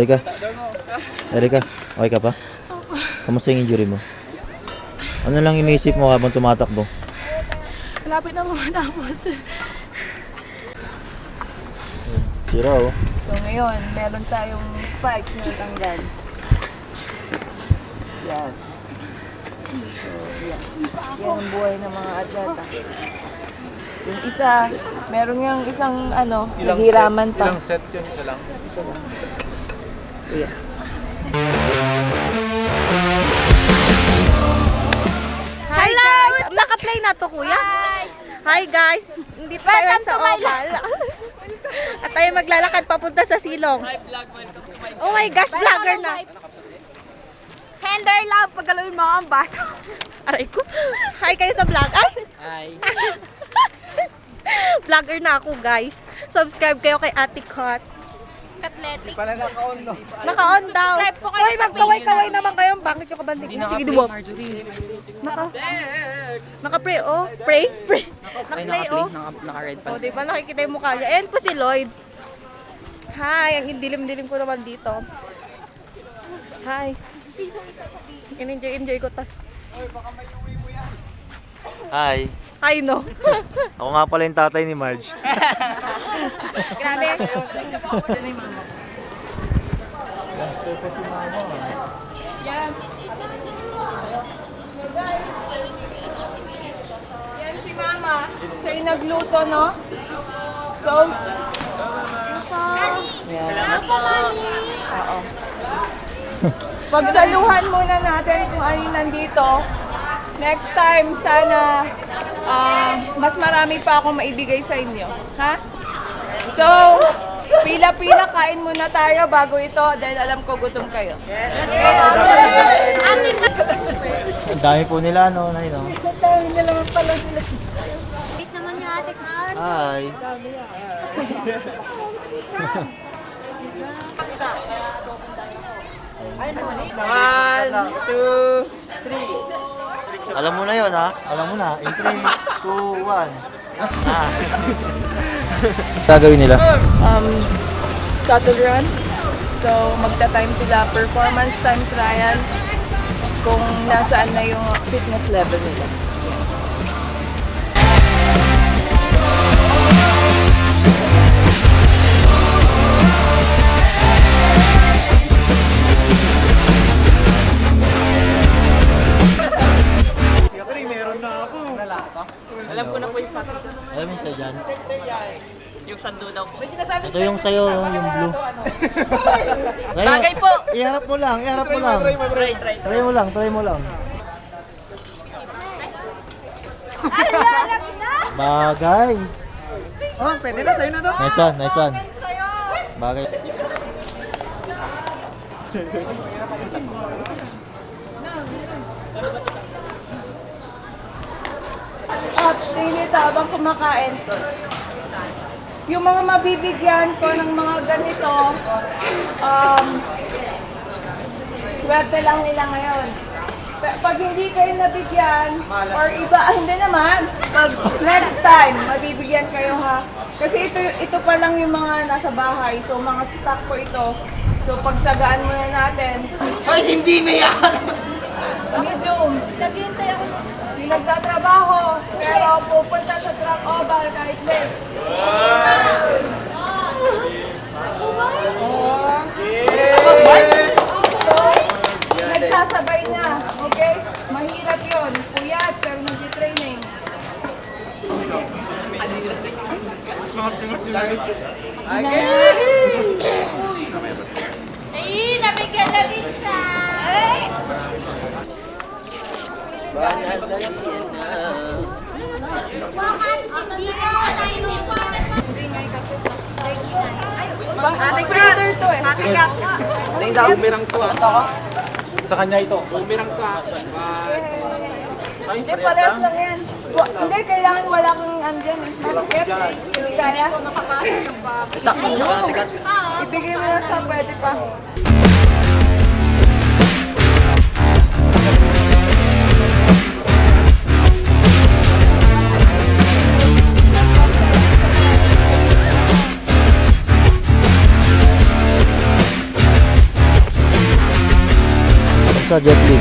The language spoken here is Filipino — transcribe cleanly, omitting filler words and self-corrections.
Erika. Erika, okay ka pa? Kamusta yung injury mo? Ano lang iniisip mo habang tumatakbo? Malapit na matapos. Sira oh. So ngayon, meron tayong spikes na natanggal. Yan. So, yan. Yan ang buhay ng mga atleta. Yung isa, meron yung isang naghiraman pa. Ilang set yun? Isa lang? Isa lang. So yan. Hi guys! Naka-play na to, kuya? Hi guys! Hindi tayo sa Oval. At tayo maglalakad papunta sa Silong. Oh my gosh, vlogger na! Tender love, paggalawin mo ang baso. Aray ko. Hi kayo sa vlog. Ay! Hi! Vlogger na ako guys. Subscribe kayo kay Ate Kat. Athletics. Pala naka-on no? Naka-on daw. Subscribe po kayo Hoy, sa magkaway-kaway naman kayo. Bakit yung kabandig? Sige, dumo. Naka-pray, oh. Pray? Pray. Naka-play, oh. Naka-red Oh, di ba nakikita yung mukha niya? Ayan po si Lloyd. Hi, ang dilim-dilim ko naman dito. Hi. Enjoy ko ta. Hi. Hi, no. Ako nga pala yung tatay ni Marge. Grabe. Yan si Mama. Siya yung nagluto, no? So, oo. Pagsaluhan muna natin kung ano yung nandito. Next time, sana mas marami pa akong maibigay sa inyo. Ha? So, pila-pila kain muna tayo bago ito dahil alam ko gutom kayo. Ang dami po nila, no? Nay, no? Wait naman yung Ate Kat. Hi. Alam mo na yon ha? Alam mo na. In 3, 2, 1. Ah. Gagawin nila? Shuttle run. So, magta-time sila performance time trial kung nasaan na yung fitness level nila. Alam ko na po yung sa akin. Alam mo siya dyan? Yung sando daw po. Ito yung sa'yo, yung blue. Bagay po! Iharap mo lang, iharap mo lang. Try. Try mo lang, try mo lang. Bagay. Oh, pwede na. Sa'yo na to. Nice one, nice one. Bagay. At sinit habang kumakain. Yung mga mabibigyan ko ng mga ganito, swerte lang nila ngayon. Pag hindi kayo nabigyan, or iba, hindi naman, pag next time, mabibigyan kayo ha. Kasi ito pa lang yung mga nasa bahay, so mga stock ko ito. So pagtsagaan muna natin. Ay, hindi na yan! Medium. Naghihintay ako. Hindi nagtatrabaho, pero pupunta sa truck oval kahit late. Nagsasabay na, okay? Mahirap yun. Puyat, pero nag-training. Ay, nabigyan na din siya. Ate creator to eh. Bumirang to ah. Sa kanya ito. Bumirang to ah. Hindi, parehas lang yan. Hindi, kailangan wala kang andyan eh. Bakit? Hindi kaya? Sakto nyo. Ibigay mo na sa pwede pa. sa jet